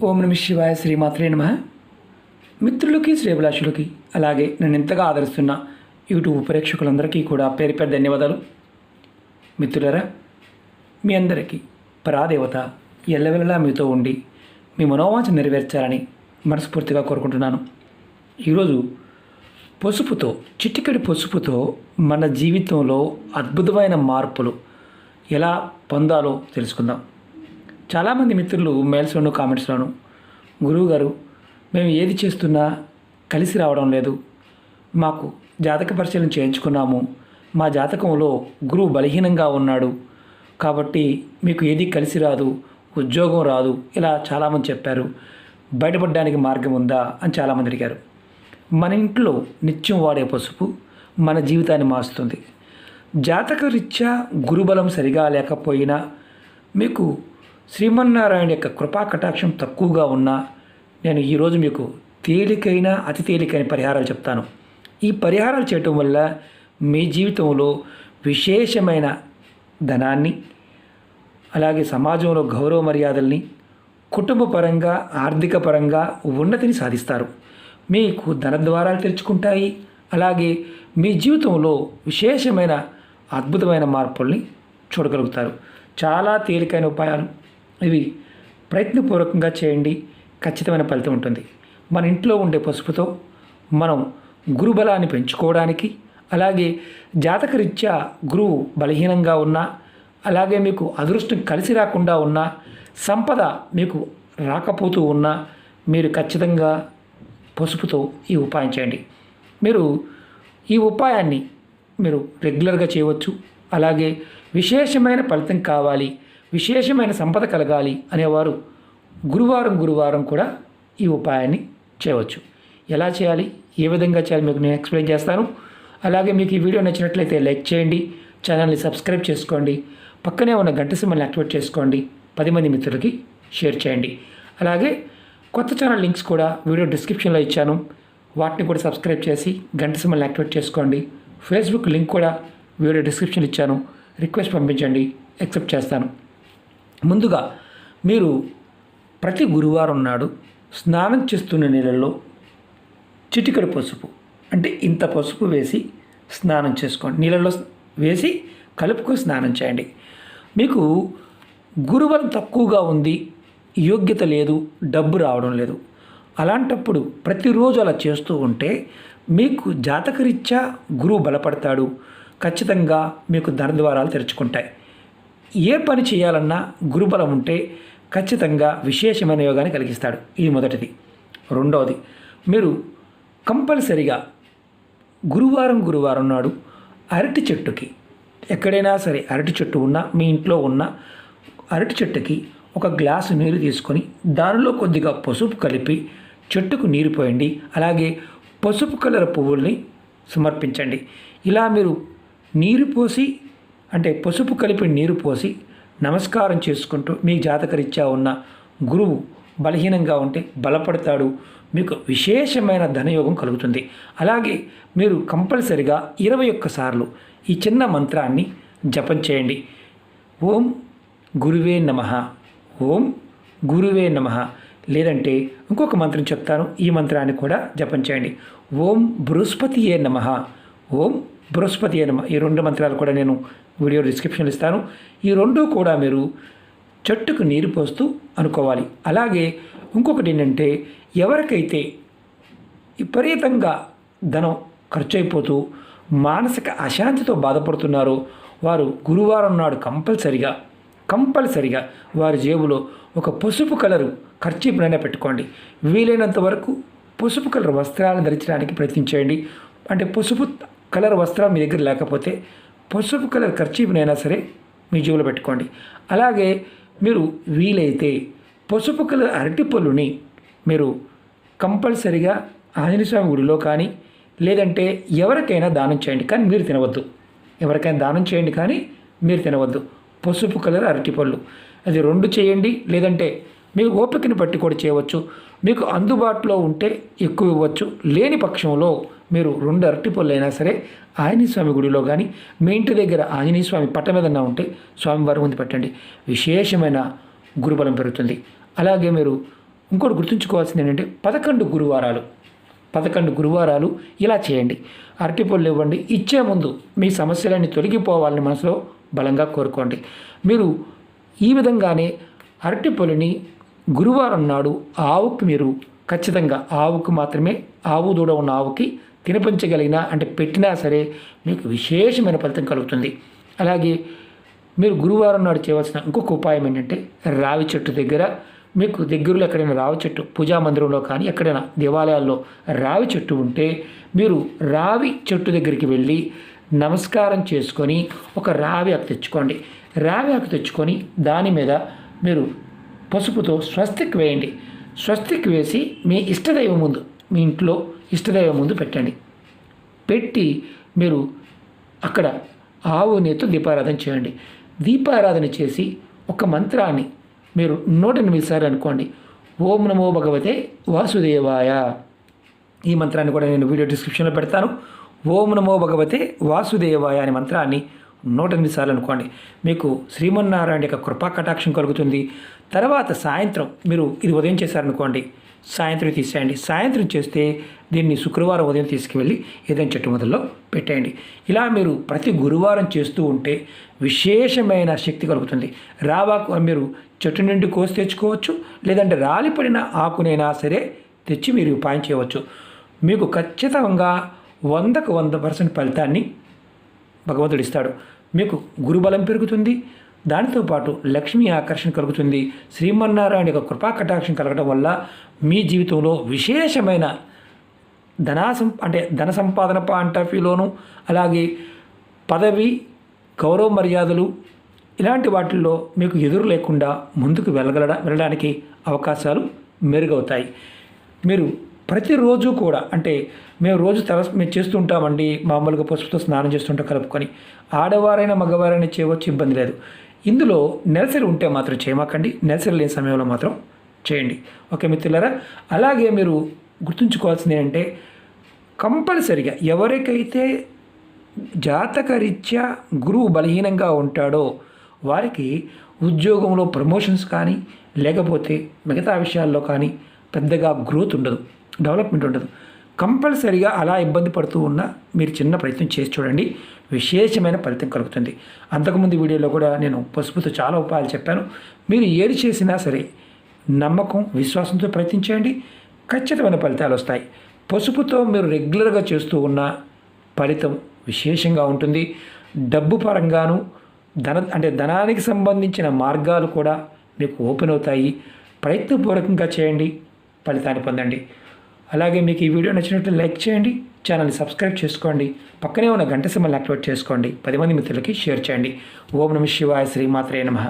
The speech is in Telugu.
ఓం నమ శివాయ శ్రీమాత్రే నమః. మిత్రులకి శ్రేభిలాషులకి అలాగే నన్ను ఎంతగా ఆదరిస్తున్న యూట్యూబ్ ప్రేక్షకులందరికీ కూడా పేరు పేరు ధన్యవాదాలు. మిత్రులరా, మీ అందరికీ పరాదేవత ఎల్లవెల్లలా మీతో ఉండి మీ మనోవాంఛ నెరవేర్చాలని మనస్ఫూర్తిగా కోరుకుంటున్నాను. ఈరోజు పసుపుతో, చిటికెడు పసుపుతో మన జీవితంలో అద్భుతమైన మార్పులు ఎలా పొందాలో తెలుసుకుందాం. చాలామంది మిత్రులు మెయిల్స్లోను కామెంట్స్లోను, గురువుగారు మేము ఏది చేస్తున్నా కలిసి రావడం లేదు, మాకు జాతక పరిశీలన చేయించుకున్నాము, మా జాతకంలో గురువు బలహీనంగా ఉన్నాడు కాబట్టి మీకు ఏది కలిసి రాదు, ఉద్యోగం రాదు, ఇలా చాలామంది చెప్పారు, బయటపడడానికి మార్గం ఉందా అని చాలామంది అడిగారు. మన ఇంట్లో నిత్యం వాడే పసుపు మన జీవితాన్ని మారుస్తుంది. జాతక రీత్యా గురుబలం సరిగా లేకపోయినా, మీకు శ్రీమన్నారాయణ యొక్క కృపా కటాక్షం తక్కువగా ఉన్నా, నేను ఈరోజు మీకు తేలికైన అతి తేలికైన పరిహారాలు చెప్తాను. ఈ పరిహారాలు చేయటం వల్ల మీ జీవితంలో విశేషమైన ధనాన్ని, అలాగే సమాజంలో గౌరవ మర్యాదల్ని, కుటుంబ పరంగా ఆర్థిక పరంగా ఉన్నతిని సాధిస్తారు. మీకు ధన ద్వారాలు తెరుచుకుంటాయి. అలాగే మీ జీవితంలో విశేషమైన అద్భుతమైన మార్పుల్ని చూడగలుగుతారు. చాలా తేలికైన ఉపాయాలు ఇవి. ప్రయత్నపూర్వకంగా చేయండి, ఖచ్చితమైన ఫలితం ఉంటుంది. మన ఇంట్లో ఉండే పసుపుతో మనం గురుబలాన్ని పెంచుకోవడానికి, అలాగే జాతకరీత్యా గురువు బలహీనంగా ఉన్నా, అలాగే మీకు అదృష్టం కలిసి రాకుండా ఉన్నా, సంపద మీకు రాకపోతూ ఉన్నా, మీరు ఖచ్చితంగా పసుపుతో ఈ ఉపాయం చేయండి. మీరు ఈ ఉపాయాన్ని మీరు రెగ్యులర్గా చేయవచ్చు. అలాగే విశేషమైన ఫలితం కావాలి, విశేషమైన సంపద కలగాలి అనేవారు గురువారం కూడా ఈ ఉపాయాన్ని చేయవచ్చు. ఎలా చేయాలి, ఏ విధంగా చేయాలి మీకు నేను ఎక్స్ప్లెయిన్ చేస్తాను. అలాగే మీకు ఈ వీడియో నచ్చినట్లయితే లైక్ చేయండి, ఛానల్ని సబ్స్క్రైబ్ చేసుకోండి, పక్కనే ఉన్న గంట సింబల్ని యాక్టివేట్ చేసుకోండి, 10 మంది మిత్రులకి షేర్ చేయండి. అలాగే కొత్త ఛానల్ లింక్స్ కూడా వీడియో డిస్క్రిప్షన్లో ఇచ్చాను, వాటిని కూడా సబ్స్క్రైబ్ చేసి గంట సింబల్ని యాక్టివేట్ చేసుకోండి. ఫేస్బుక్ లింక్ కూడా వీడియో డిస్క్రిప్షన్ ఇచ్చాను, రిక్వెస్ట్ పంపించండి, యాక్సెప్ట్ చేస్తాను. ముందుగా మీరు ప్రతి గురువారం నాడు స్నానం చేస్తున్న నీళ్ళల్లో చిటికెడు పసుపు, అంటే ఇంత పసుపు వేసి స్నానం చేసుకోండి. నీళ్ళల్లో వేసి కలుపుకొని స్నానం చేయండి. మీకు గురుబలం తక్కువగా ఉంది, యోగ్యత లేదు, డబ్బు రావడం లేదు, అలాంటప్పుడు ప్రతిరోజు అలా చేస్తూ ఉంటే మీకు జాతకరీత్యా గురువు బలపడతాడు. ఖచ్చితంగా మీకు ధన ద్వారాలు తెరుచుకుంటాయి. ఏ పని చేయాలన్నా గురుబలం ఉంటే ఖచ్చితంగా విశేషమైన యోగాన్ని కలిగిస్తాడు. ఇది మొదటిది. రెండవది, మీరు కంపల్సరిగా గురువారం నాడు అరటి చెట్టుకి, ఎక్కడైనా సరే అరటి చెట్టు ఉన్నా, మీ ఇంట్లో ఉన్న అరటి చెట్టుకి ఒక గ్లాసు నీరు తీసుకొని దానిలో కొద్దిగా పసుపు కలిపి చెట్టుకు నీరు పోయండి. అలాగే పసుపు కలర్ పువ్వుల్ని సమర్పించండి. ఇలా మీరు నీరు పోసి, అంటే పసుపు కలిపి నీరు పోసి నమస్కారం చేసుకుంటూ, మీ జాతకరీత్యా ఉన్న గురువు బలహీనంగా ఉంటే బలపడతాడు, మీకు విశేషమైన ధనయోగం కలుగుతుంది. అలాగే మీరు కంపల్సరిగా 21 సార్లు ఈ చిన్న మంత్రాన్ని జపం చేయండి. ఓం గురువే నమః, ఓం గురువే నమః. లేదంటే ఇంకొక మంత్రం చెప్తాను, ఈ మంత్రాన్ని కూడా జపం చేయండి. ఓం బృహస్పతియే నమః, ఓం బృహస్పతియే నమః. ఈ 2 మంత్రాలు కూడా నేను వీడియో డిస్క్రిప్షన్లో ఇస్తాను. ఈ 2 కూడా మీరు చెట్టుకు నీరు పోస్తూ అనుకోవాలి. అలాగే ఇంకొకటి ఏంటంటే, ఎవరికైతే విపరీతంగా ధనం ఖర్చు అయిపోతూ మానసిక అశాంతితో బాధపడుతున్నారో వారు గురువారం నాడు కంపల్సరిగా వారి జేబులో ఒక పసుపు కలరు ఖర్చీపునైనా పెట్టుకోండి. వీలైనంత వరకు పసుపు కలర్ వస్త్రాలను ధరించడానికి ప్రయత్నించండి. అంటే పసుపు కలర్ వస్త్రాలు మీ దగ్గర లేకపోతే పసుపు కలర్ ఖర్చీపునైనా సరే మీ జేబులో పెట్టుకోండి. అలాగే మీరు వీలైతే పసుపు కలర్ అరటి పళ్ళుని మీరు కంపల్సరిగా ఆంజనేయ స్వామి గుడిలో కానీ, లేదంటే ఎవరికైనా దానం చేయండి, కానీ మీరు తినవద్దు. ఎవరికైనా దానం చేయండి కానీ మీరు తినవద్దు. పసుపు కలర్ అరటిపళ్ళు అది 2 చేయండి. లేదంటే మీ ఓపికని బట్టి కూడా చేయవచ్చు. మీకు అందుబాటులో ఉంటే ఎక్కువ ఇవ్వచ్చు. లేని పక్షంలో మీరు 2 అరటిపళ్ళు అయినా సరే ఆంజనేయ స్వామి గుడిలో కానీ, మీ ఇంటి దగ్గర ఆంజనేయ స్వామి పట్ట మీద ఉంటే స్వామివారి ముందు పెట్టండి. విశేషమైన గురుబలం పెరుగుతుంది. అలాగే మీరు ఇంకోటి గుర్తుంచుకోవాల్సింది ఏంటంటే 11 గురువారాలు ఇలా చేయండి. అరటిపళ్ళు ఇవ్వండి. ఇచ్చే ముందు మీ సమస్యలన్నీ తొలగిపోవాలని మనసులో బలంగా కోరుకోండి. మీరు ఈ విధంగానే అరటిపళ్ళని గురువారం నాడు ఆవుకి మీరు ఖచ్చితంగా ఆవుకు మాత్రమే, ఆవు దూడ ఉన్న ఆవుకి తినిపించగలిగినా అంటే పెట్టినా సరే మీకు విశేషమైన ఫలితం కలుగుతుంది. అలాగే మీరు గురువారం నాడు చేయవలసిన ఇంకొక ఉపాయం ఏంటంటే రావి చెట్టు దగ్గర, మీకు దగ్గరలో ఎక్కడైనా రావి చెట్టు పూజా మందిరంలో కానీ ఎక్కడైనా దేవాలయాల్లో రావి చెట్టు ఉంటే మీరు రావి చెట్టు దగ్గరికి వెళ్ళి నమస్కారం చేసుకొని ఒక రావి ఆకు తెచ్చుకోండి. రావి ఆకు తెచ్చుకొని దాని మీద మీరు పసుపుతో స్వస్తిక్ వేయండి. స్వస్తిక్ వేసి మీ ఇష్టదైవం ముందు, మీ ఇంట్లో ఇష్టదైవం ముందు పెట్టండి. పెట్టి మీరు అక్కడ ఆవు నేతితో దీపారాధన చేయండి. దీపారాధన చేసి ఒక మంత్రాన్ని మీరు 108 సార్లు అనుకోండి. ఓం నమో భగవతే వాసుదేవాయ. ఈ మంత్రాన్ని కూడా నేను వీడియో డిస్క్రిప్షన్లో పెడతాను. ఓం నమో భగవతే వాసుదేవాయ అనే మంత్రాన్ని 108 సార్లు అనుకోండి. మీకు శ్రీమన్నారాయణ యొక్క కృపా కటాక్షం కలుగుతుంది. తర్వాత సాయంత్రం మీరు ఇది ఉదయం చేశారనుకోండి, సాయంత్రం తీసేయండి. సాయంత్రం చేస్తే దీన్ని శుక్రవారం ఉదయం తీసుకువెళ్ళి ఏదైనా చెట్టు మొదల్లో పెట్టేయండి. ఇలా మీరు ప్రతి గురువారం చేస్తూ ఉంటే విశేషమైన శక్తి కలుగుతుంది. రావాకు మీరు చెట్టు నుండి కోసి తెచ్చుకోవచ్చు, లేదంటే రాలిపడిన ఆకునైనా సరే తెచ్చి మీరు ఉపాయం చేయవచ్చు. మీకు ఖచ్చితంగా 100కు 100% ఫలితాన్ని భగవంతుడు ఇస్తాడు. మీకు గురుబలం పెరుగుతుంది. దానితో పాటు లక్ష్మీ ఆకర్షణ కలుగుతుంది. శ్రీమన్నారాయణ యొక్క కృపా కటాక్షం కలగడం వల్ల మీ జీవితంలో విశేషమైన ధన సంపాదన పాయింట్ ఆఫ్ వ్యూలోను, అలాగే పదవి, గౌరవ మర్యాదలు ఇలాంటి వాటిల్లో మీకు ఎదురు లేకుండా ముందుకు వెళ్ళడానికి అవకాశాలు మెరుగవుతాయి. మీరు ప్రతిరోజు కూడా అంటే మేము చేస్తుంటామండి, మామూలుగా పసుపుతో స్నానం చేస్తుంటాం కలుపుకొని. ఆడవారైనా మగవారైనా చేయవచ్చు, ఇబ్బంది లేదు. ఇందులో నెలసరి ఉంటే మాత్రం చేయమాకండి. నెలసరి లేని సమయంలో మాత్రం చేయండి. ఓకే మిత్రులారా, అలాగే మీరు గుర్తుంచుకోవాల్సింది ఏంటంటే కంపల్సరిగా ఎవరికైతే జాతకరీత్యా గురువు బలహీనంగా ఉంటాడో వారికి ఉద్యోగంలో ప్రమోషన్స్ కానీ లేకపోతే మిగతా విషయాల్లో కానీ పెద్దగా గ్రోత్ ఉండదు, డెవలప్మెంట్ ఉండదు. కంపల్సరిగా అలా ఇబ్బంది పడుతూ ఉన్నా మీరు చిన్న ప్రయత్నం చేసి చూడండి, విశేషమైన ఫలితం కలుగుతుంది. అంతకుముందు వీడియోలో కూడా నేను పసుపుతో చాలా ఉపాయాలు చెప్పాను. మీరు ఏది చేసినా సరే నమ్మకం, విశ్వాసంతో ప్రయత్నించండి, ఖచ్చితమైన ఫలితాలు వస్తాయి. పసుపుతో మీరు రెగ్యులర్గా చేస్తూ ఉన్న ఫలితం విశేషంగా ఉంటుంది. డబ్బు పరంగాను ధనానికి సంబంధించిన మార్గాలు కూడా మీకు ఓపెన్ అవుతాయి. ప్రయత్నపూర్వకంగా చేయండి, ఫలితాన్ని పొందండి. అలాగే మీకు ఈ వీడియో నచ్చినట్లయితే లైక్ చేయండి, ఛానల్ని సబ్స్క్రైబ్ చేసుకోండి, పక్కనే ఉన్న గంట సింబల్ని యాక్టివేట్ చేసుకోండి, 10 మంది మిత్రులకి షేర్ చేయండి. ఓం నమః శివాయ. శ్రీమాత్రే నమః.